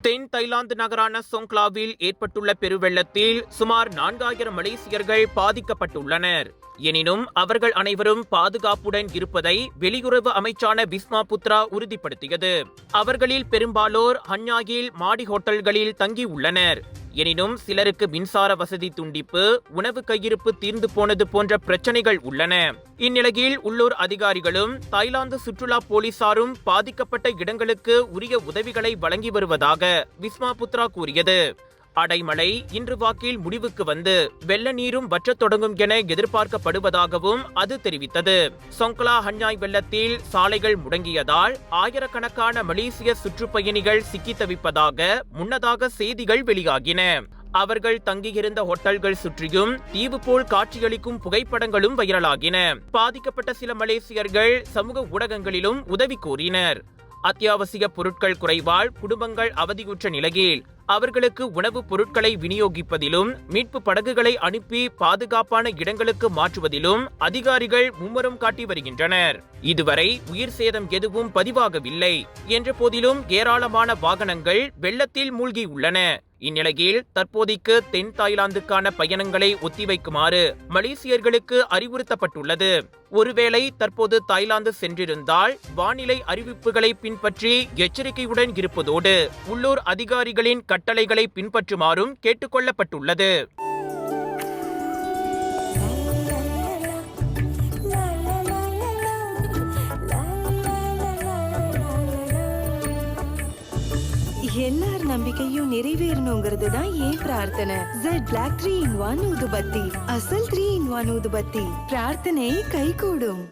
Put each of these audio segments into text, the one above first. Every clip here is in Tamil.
தென் தைலாந்து நகரான சொங்க்லாவில் ஏற்பட்டுள்ள பெருவெள்ளத்தில் சுமார் 4000 மலேசியர்கள் பாதிக்கப்பட்டுள்ளனர். எனினும் அவர்கள் அனைவரும் பாதுகாப்புடன் இருப்பதை வெளியுறவு அமைச்சான விஸ்மா புத்ரா உறுதிப்படுத்தியது. அவர்களில் பெரும்பாலோர் ஹன்யாயில் மாடி ஹோட்டல்களில் தங்கியுள்ளனர். எனினும் சிலருக்கு மின்சார வசதி துண்டிப்பு, உணவு கையிருப்பு தீர்ந்து போனது போன்ற பிரச்சனைகள் உள்ளன. இந்நிலையில் உள்ளூர் அதிகாரிகளும் தாய்லாந்து சுற்றுலா போலீசாரும் பாதிக்கப்பட்ட இடங்களுக்கு உரிய உதவிகளை வழங்கி வருவதாக விஸ்மா புத்ரா கூறியது. அடைமழை இன்று வாக்கில் முடிவுக்கு வந்து வெள்ள நீரும் வற்றத் தொடங்கும் என எதிர்பார்க்கப்படுவதாகவும் அது தெரிவித்தது. சொங்க்லா ஹன்யாய் வெள்ளத்தில் சாலைகள் முடங்கியதால் ஆயிரக்கணக்கான மலேசிய சுற்றுப்பயணிகள் சிக்கித் தவிப்பதாக முன்னதாக செய்திகள் வெளியாகின. அவர்கள் தங்கியிருந்த ஹோட்டல்கள் சுற்றியும் தீவு போல் காட்சியளிக்கும் புகைப்படங்களும் வைரலாகின. பாதிக்கப்பட்ட சில மலேசியர்கள் சமூக ஊடகங்களிலும் உதவி கோரினர். அத்தியாவசிய பொருட்கள் குறைவால் குடும்பங்கள் அவதியுற்ற நிலையில் அவர்களுக்கு உணவுப் பொருட்களை விநியோகிப்பதிலும் மீட்பு படகுகளை அனுப்பி பாதுகாப்பான இடங்களுக்கு மாற்றுவதிலும் அதிகாரிகள் மும்முரம் காட்டி வருகின்றனர். இதுவரை உயிர் சேதம் எதுவும் பதிவாகவில்லை என்ற போதிலும் ஏராளமான வாகனங்கள் வெள்ளத்தில் மூழ்கியுள்ளன. இந்நிலையில் தற்போதைக்கு தென் தாய்லாந்துக்கான பயணங்களை ஒத்திவைக்குமாறு மலேசியர்களுக்கு அறிவுறுத்தப்பட்டுள்ளது. ஒருவேளை தற்போது தாய்லாந்து சென்றிருந்தால் வானிலை அறிவிப்புகளை பின்பற்றி எச்சரிக்கையுடன் இருப்பதோடு உள்ளூர் அதிகாரிகளின் கட்டளைகளை பின்பற்றுமாறும் கேட்டுக்கொள்ளப்பட்டுள்ளது. எல்லார் நம்பிக்கையும் நிறைவேறணுங்கிறது தான் ஏன் பிரார்த்தனை. Z Black 3-in-1 ஊதுபத்தி, அசல் 3-in-1 ஊதுபத்தி. பிரார்த்தனை கைகூடும்.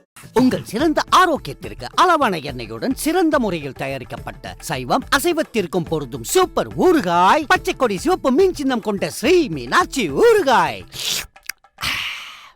உங்கள் சிறந்த ஆரோக்கியத்திற்கு அளவான எண்ணெயுடன் சிறந்த முறையில் தயாரிக்கப்பட்ட சைவம் அசைவத்திற்கும் பொருந்தும் சூப்பர் ஊறுகாய், பச்சை கொடி சிவப்பு மீன் சின்னம் கொண்ட ஸ்ரீ மீனாட்சி ஊறுகாய்.